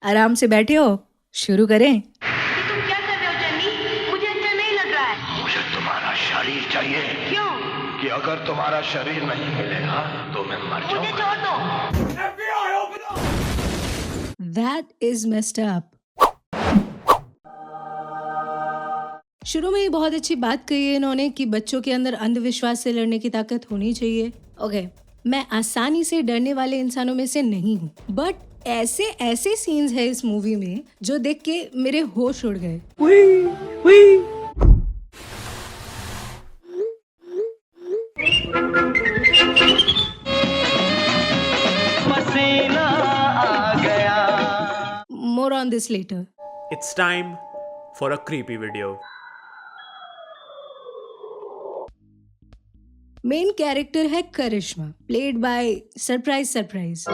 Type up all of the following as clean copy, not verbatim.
आराम से बैठे हो, शुरू करें। ये तुम क्या कर रहे हो जन्नी? मुझे अच्छा नहीं लग रहा है। मुझे तुम्हारा शरीर चाहिए। क्यों? कि अगर तुम्हारा शरीर नहीं मिलेगा तो मैं मर मुझे जाऊंगा। छोड़ दो। That is messed up. शुरू में ही बहुत अच्छी बात कही है इन्होंने कि बच्चों के अंदर अंधविश्वास से लड़ने की ताकत होनी चाहिए। ओके, मैं आसानी से डरने वाले इंसानों में से नहीं हूँ, बट ऐसे ऐसे सीन्स है इस मूवी में जो देख के मेरे होश उड़ गए। पसीना आ गया। More on this later. It's time for a creepy video. Main character है Karishma, played by surprise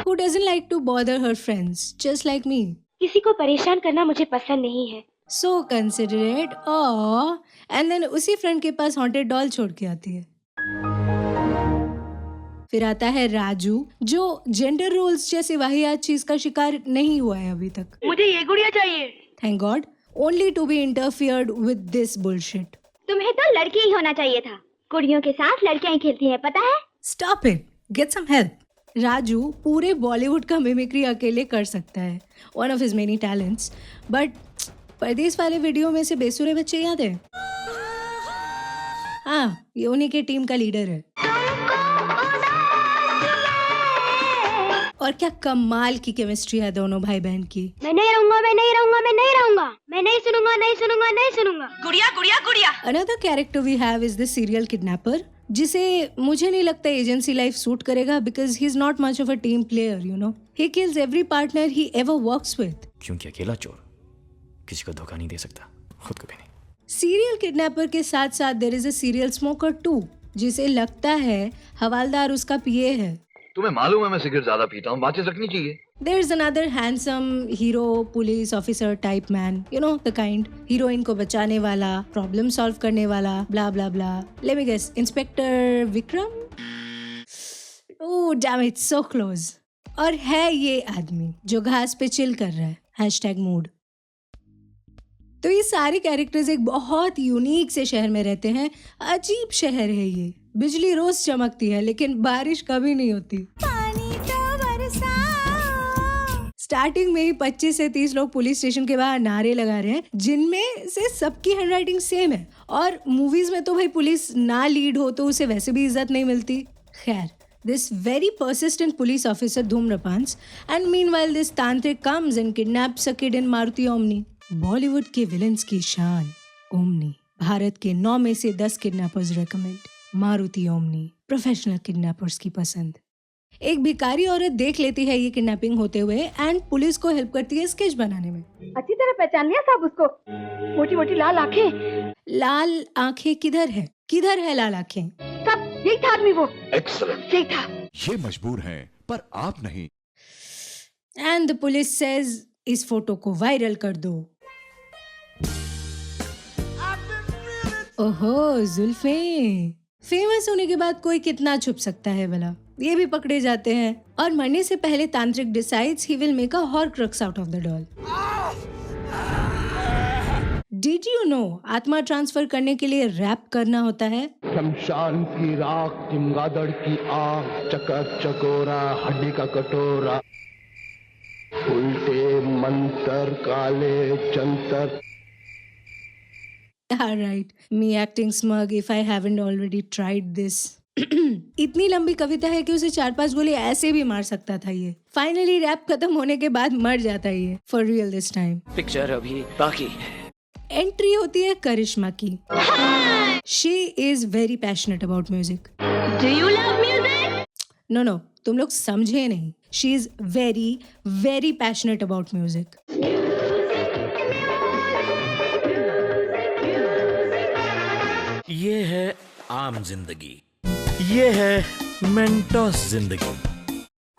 who doesn't like to bother her friends, just like me. किसी को परेशान करना मुझे पसंद नहीं है। So considerate, oh, and then उसी फ्रेंड के पास हॉन्टेड डॉल छोड़ के आती है। फिर आता है राजू, जो जेंडर रोल्स जैसी वाहियात चीज का शिकार नहीं हुआ है अभी तक। मुझे ये गुड़िया चाहिए। Thank God, only to be interfered with this bullshit. तुम्हें तो लड़की ही होना चाहिए था। कुड़ियों के साथ लड़कियां ही खेलती हैं, पता है? Stop it, get some help. Raju पूरे बॉलीवुड का मिमिक्री अकेले कर सकता है, one of his many talents. But परदेस वाले वीडियो में से बेसुरे बच्चे याद है? हाँ, ये उन्हीं के टीम का लीडर है। और क्या कमाल की केमिस्ट्री है दोनों भाई बहन की। मैं नहीं रहूंगा, मैं नहीं रहूंगा, मैं नहीं रहूंगा, मैं नहीं सुनूंगा, नहीं सुनूंगा, नहीं सुनूंगा। गुड़िया गुड़िया गुड़िया। Another character we have is the serial kidnapper, जिसे मुझे नहीं लगता एजेंसी लाइफ सूट करेगा because he's not much of a team player, you know. He kills every partner he ever works with. क्योंकि अकेला चोर किसी को धोखा नहीं दे सकता, खुद को भी नहीं। सीरियल किडनैपर के साथ साथ there is a serial smoker too, जिसे लगता है हवालदार उसका पीए है। तुम्हें मालूम है मैं सिगरेट ज्यादा पीता हूँ, माचिस रखनी चाहिए। There is another handsome hero police officer type man, you know the kind. Heroine को बचाने वाला, प्रॉब्लम सॉल्व करने वाला, blah blah blah. Let me guess, inspector Vikram? Oh damn it, so close. और है ये आदमी जो घास पे चिल कर रहा है, #mood. तो ये सारे कैरेक्टर्स एक बहुत यूनिक से शहर में रहते हैं। अजीब शहर है ये, बिजली रोज चमकती है लेकिन बारिश कभी नहीं होती। पानी तो बरसा। स्टार्टिंग में ही 25 से 30 लोग पुलिस स्टेशन के बाहर नारे लगा रहे हैं, जिनमें से सबकी हैंडराइटिंग सेम है। और मूवीज में तो भाई पुलिस ना लीड हो तो उसे वैसे भी इज्जत नहीं मिलती। खैर, this very persistent police officer धूम्रपान्स, and meanwhile this तांत्रिक comes and kidnaps a kid in Maruti Omni. Bollywood के विलेंस की शान ओमनी, भारत के 9 में से 10 kidnappers recommend. Maruti omni, professional kidnappers की पसंद। एक भिखारी औरत देख लेती है ये किडनैपिंग होते हुए एंड पुलिस को हेल्प करती है स्केच बनाने में। अच्छी तरह पहचान लिया साहब उसको। मोटी मोटी लाल आंखें। लाल आंखें किधर है? किधर है लाल आंखें? सब यही था आदमी वो। एक्सीलेंट। यही था। ये मजबूर हैं पर आप नहीं। एंड द पुलिस सेज इस फोटो को वायरल कर दो। ओहो, जुल्फे। फेमस होने के बाद कोई कितना छुप सकता है भला? ये भी पकड़े जाते हैं और मरने से पहले तांत्रिक डिसाइड्स ही will make a horcrux out of the doll. Did you know आत्मा ट्रांसफर करने के लिए रैप करना होता है? शमशान की राख, चमगादड़ की आँख, चकर चकोरा, हड्डी का कटोरा, उल्टे मंतर, काले Jantar. Alright, me acting smug if I haven't already tried this. इतनी लंबी कविता है कि उसे 4-5 गोली ऐसे भी मार सकता था ये। फाइनली रैप खत्म होने के बाद मर जाता है ये, for real this time. Picture अभी बाकी। एंट्री होती है करिश्मा की। She is very passionate about music. Do you love music? No, तुम लोग समझे नहीं। She is very, very passionate about music. ये है आम जिंदगी, ये है मेंटोस जिंदगी।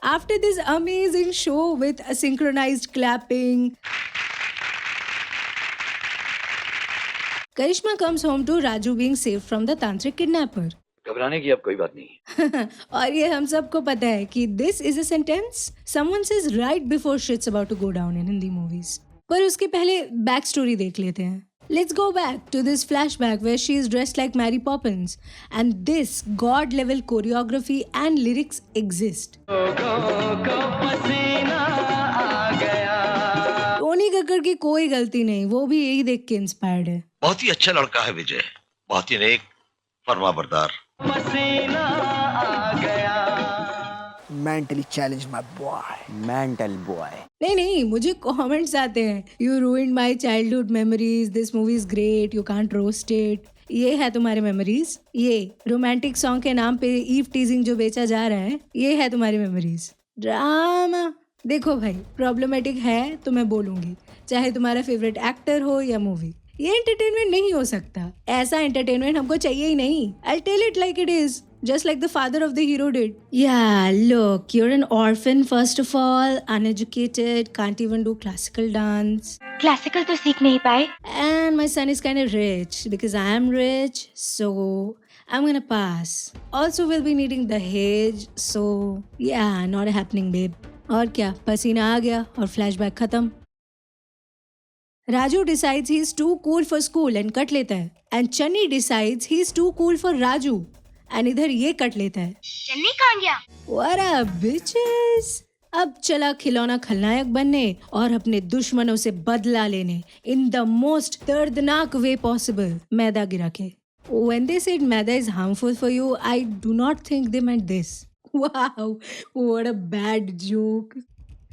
After this amazing show with a synchronized clapping, Karishma comes home to Raju being saved from the tantric kidnapper. घबराने की अब कोई बात नहीं। और ये हम सबको पता है कि this is a sentence someone says right before shit's about to go down in Hindi movies. पर उसके पहले बैक स्टोरी देख लेते हैं। Let's go back to this flashback where she is dressed like Mary Poppins and this god level choreography and lyrics exist. Tony Kakkar की कोई गलती नहीं, वो भी यही देख के इंस्पायर्ड है। बहुत ही अच्छा लड़का है विजय, बहुत ही नेक, फरमाबरदार। Mentally challenged my boy. Mental boy. नहीं, मुझे कमेंट्स आते हैं, you ruined my childhood memories, this movie is great, you can't roast it. ये है तुम्हारे मेमोरीज? ये रोमांटिक सॉन्ग के नाम पे ईव टीजिंग जो बेचा जा रहा है, ये है तुम्हारी मेमोरीज? ड्रामा। देखो भाई, प्रॉब्लमेटिक है तो मैं बोलूंगी, चाहे तुम्हारा फेवरेट एक्टर हो या मूवी। ये एंटरटेनमेंट नहीं हो सकता, ऐसा एंटरटेनमेंट हमको चाहिए ही नहीं। I'll tell it like it is, just like the father of the hero did. Yeah, look, you're an orphan first of all, uneducated, can't even do classical dance. Classical तो सीख नहीं पाए। And my son is kind of rich because I am rich, so I'm gonna pass. Also, we'll be needing Dahej, so yeah, not a happening, babe. और क्या, पसीना आ गया और flashback खत्म। Raju decides he is too cool for school and cut लेता है, and Channi decides he is too cool for Raju and इधर ये कट लेता है। चन्नी कहाँ गया? What up, bitches? अब चला खिलौना खलनायक बनने और अपने दुश्मनों से बदला लेने in the most दर्दनाक way possible, मैदा गिरा के। When they said maida is harmful for you, I do not think they meant this. Wow, what a bad joke.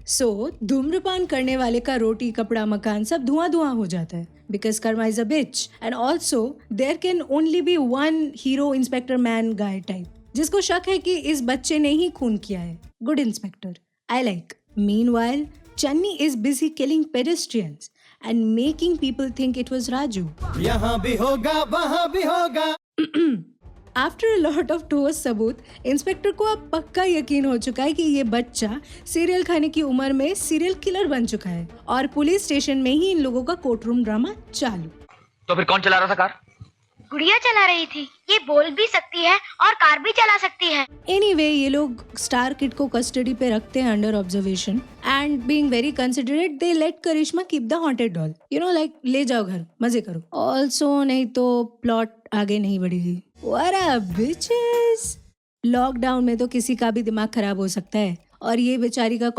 So, धूम्रपान करने वाले का रोटी कपड़ा मकान सब धुआं हो जाता है because karma is a bitch and also there can only be one hero inspector man guy type जिसको शक है कि इस बच्चे ने ही खून किया है। Good inspector, I like. Meanwhile, Channi is busy killing pedestrians and making people think it was Raju. यहाँ भी होगा वहाँ भी होगा। आफ्टर अ लॉट ऑफ ठोस सबूत, इंस्पेक्टर को अब पक्का यकीन हो चुका है कि ये बच्चा सीरियल खाने की उम्र में सीरियल किलर बन चुका है और पुलिस स्टेशन में ही इन लोगों का कोर्टरूम ड्रामा चालू। तो फिर कौन चला रहा था कार? गुड़िया चला रही थी। ये बोल भी सकती है और कार भी चला सकती है। एनीवे, ये लोग स्टार किड को कस्टडी पे रखते हैं under observation and being very considerate they let Karishma keep the haunted doll. You know, like ले जाओ घर, मजे करो। ऑल्सो नहीं तो प्लॉट आगे नहीं बढ़ेगी। What up, bitches? लॉकडाउन में तो किसी का भी दिमाग खराब हो सकता है और ये बेचारी का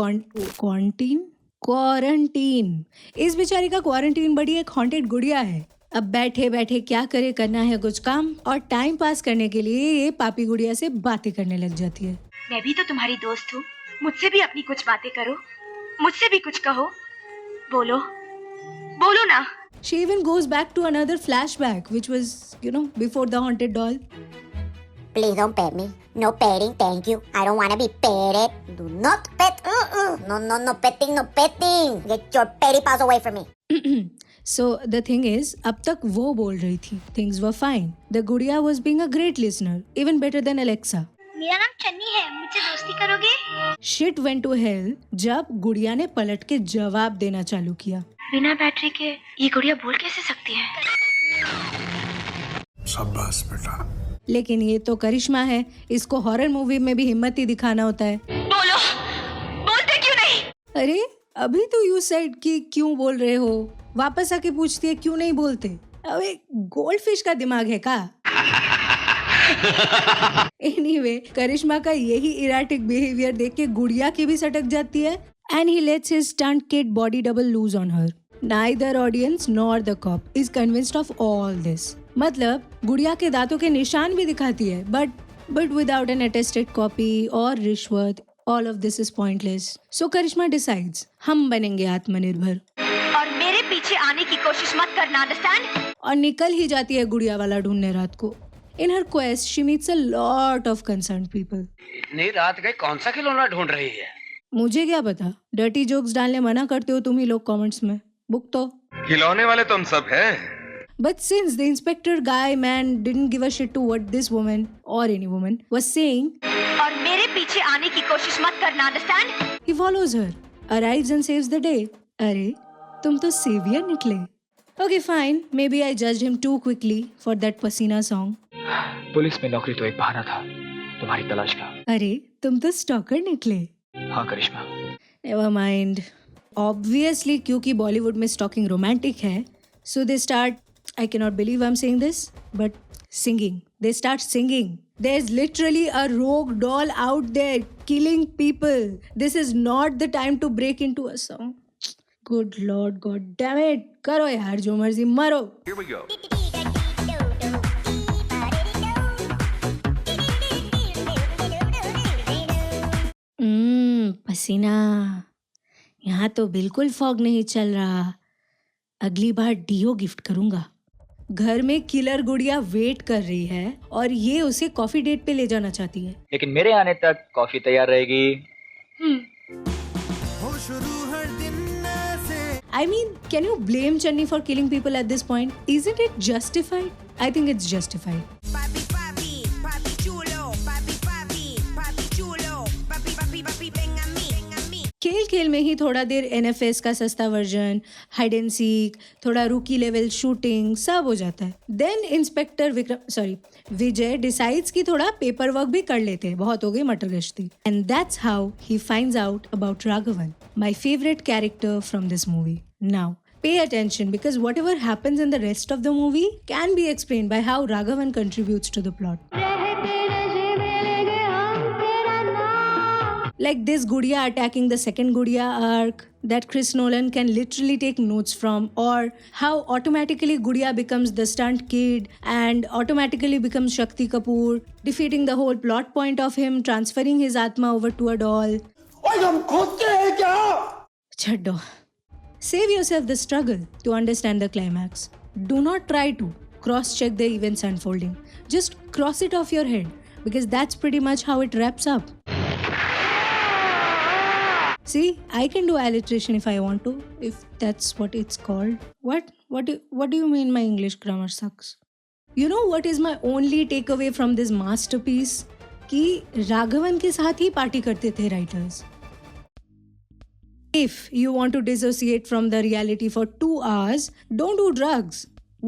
क्वारंटीन, इस बेचारी का क्वारंटीन बड़ी एक हॉन्टेड गुड़िया है। अब बैठे बैठे क्या करे, करना है कुछ काम और टाइम पास करने के लिए ये पापी गुड़िया से बातें करने लग जाती है। मैं भी तो तुम्हारी दोस्त हूँ, मुझसे भी अपनी कुछ बातें करो, मुझसे भी कुछ कहो, बोलो ना। She even goes back to another flashback, which was, before the haunted doll. Please don't pet me. No petting, thank you. I don't want to be petted. Do not pet. No petting, no petting. Get your petty paws away from me. So the thing is, अब तक वो बोल रही थी, things were fine. The गुड़िया was being a great listener, even better than Alexa. मेरा नाम चन्नी है, मुझसे दोस्ती करोगे? Shit went to hell जब गुड़िया ने पलट के जवाब देना चालू किया। बिना बैटरी के ये गुड़िया बोल कैसे सकती है? शाबाश बेटा। लेकिन ये तो करिश्मा है, इसको हॉरर मूवी में भी हिम्मत ही दिखाना होता है। बोलते क्यों नहीं? अरे अभी तो यू सेड कि क्यों बोल रहे हो, वापस आके पूछती है क्यों नहीं बोलते। अबे गोल्ड फिश का दिमाग है का? एनीवे, करिश्मा का यही इराटिक बिहेवियर देख के गुड़िया की भी सटक जाती है and he lets his stunt kid body double loose on her. Neither audience nor the cop is convinced of all this. मतलब गुड़िया के दांतों के निशान भी दिखाती है, but without an attested copy or रिश्वत, all of this is pointless. So Karishma decides, हम बनेंगे आत्मनिर्भर और मेरे पीछे आने की कोशिश मत करना, अंडरस्टैंड? और निकल ही जाती है गुड़िया वाला ढूंढने रात को। In her quest, she meets a lot of concerned people. इतनी रात गए कौन सा खिलौना ढूंढ रही है? मुझे क्या पता, डर्टी जोक्स डालने मना करते हो तुम ही लोग कमेंट्स में। बुक तो खिलौने वाले तुम सब हैं। But since the inspector guy man didn't give a shit to what this woman or any woman was saying, और मेरे पीछे आने की कोशिश मत करना, understand? he follows her, arrives and saves the day. अरे तुम तो सेवियर निकले। Okay, fine. Maybe I judged him too quickly for that Pasina song. Police में नौकरी तो एक बहाना था तुम्हारी तलाश का। अरे तुम तो स्टॉकर निकले। हाँ करिश्मा। Never mind. ऑब्वियसली क्योंकि बॉलीवुड में स्टॉकिंग रोमांटिक है, so they start, I can not believe I am saying this, but singing. They start singing. There's literally a rogue doll out there killing people. This is not the time to break into a song. Good Lord, God damn it. करो यार जो मर्जी, मरो. Here we go. पसीना. यहाँ तो बिल्कुल fog नहीं चल रहा. अगली बार डीओ गिफ्ट करूंगा. घर में किलर गुड़िया वेट कर रही है और ये उसे कॉफी डेट पे ले जाना चाहती है. लेकिन मेरे आने तक कॉफी तैयार रहेगी। I mean, can you blame Chennai for killing people at this point? Isn't it justified? I think it's justified. खेल खेल में ही थोड़ा देर NFS का सस्ता वर्जन, हाइड एंड सीक, थोड़ा रूकी लेवल शूटिंग, सब हो जाता है. देन इंस्पेक्टर विजय डिसाइड्स कि थोड़ा पेपर वर्क भी कर लेते हैं. बहुत हो गई मटर गश्ती. And that's how he finds out about Raghavan, my favourite character from this movie. Now pay attention because whatever happens in the rest of the movie can be explained by how Raghavan contributes to the plot. Like this Gudiya attacking the second Gudiya arc that Chris Nolan can literally take notes from, or how automatically Gudiya becomes the stunt kid and automatically becomes Shakti Kapoor, defeating the whole plot point of him transferring his Atma over to a doll. Chhaddo. Save yourself the struggle to understand the climax. Do not try to cross-check the events unfolding. Just cross it off your head because that's pretty much how it wraps up. See, I can do alliteration if I want to, if that's what it's called. What do you mean my English grammar sucks? You know what is my only takeaway from this masterpiece? कि राघवन के साथ ही party करते थे writers. If you want to dissociate from the reality for 2 hours, don't do drugs.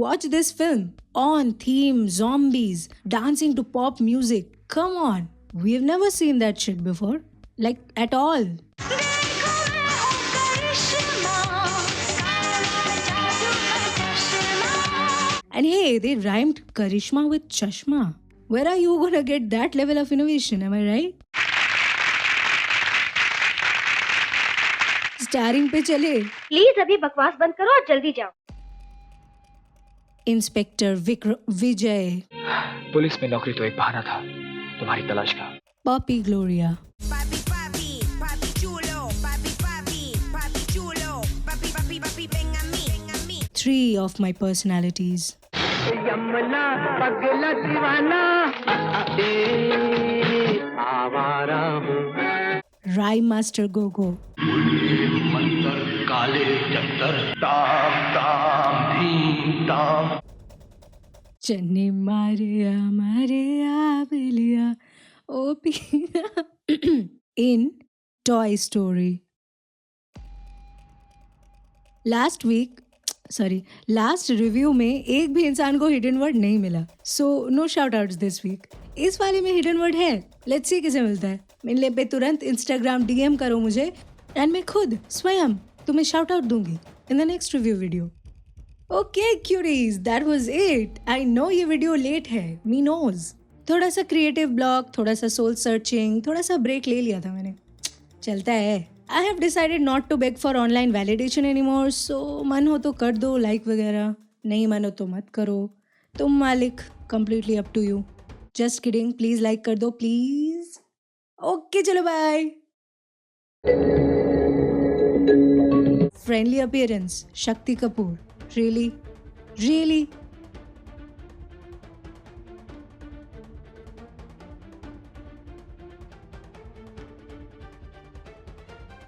Watch this film. On theme, zombies, dancing to pop music. Come on. We've never seen that shit before. Like, at all. And hey, they rhymed Karishma with Chashma. Where are you gonna get that level of innovation? Am I right? Starring पे चले. Please अभी बकवास बंद करो और जल्दी जाओ. Inspector विजय. Police में नौकरी तो एक बहाना था तुम्हारी तलाश का. Poppy Gloria. Three of my personalities. यमला पगला दीवाना आवारा हूँ. Rhyme Master Gogo. काले जंतर ताम ताम धीम ताम. चन्नी मारिया बिलिया ओ पिया. In Toy Story. Last review में एक भी इंसान को हिडन वर्ड नहीं मिला. So no shout outs this week. इस वाले में हिडन वर्ड है. लेट्स सी किसे मिलता है. मिलने पे तुरंत इंस्टाग्राम DM करो मुझे एंड मैं खुद स्वयं तुम्हें शाउट आउट दूंगी in the next review video. Okay queries, that was it. I know ये वीडियो लेट है, मी नोज. थोड़ा सा क्रिएटिव ब्लॉक, थोड़ा सा सोल सर्चिंग, थोड़ा सा ब्रेक ले लिया था मैंने. चलता है. I have decided not to beg for online validation anymore, so मन हो तो कर दो लाइक वगैरह, नहीं मन हो तो मत करो. तुम मालिक, completely up to you. Just kidding, please like कर दो प्लीज. ओके चलो bye. Friendly appearance, Shakti Kapoor. Really?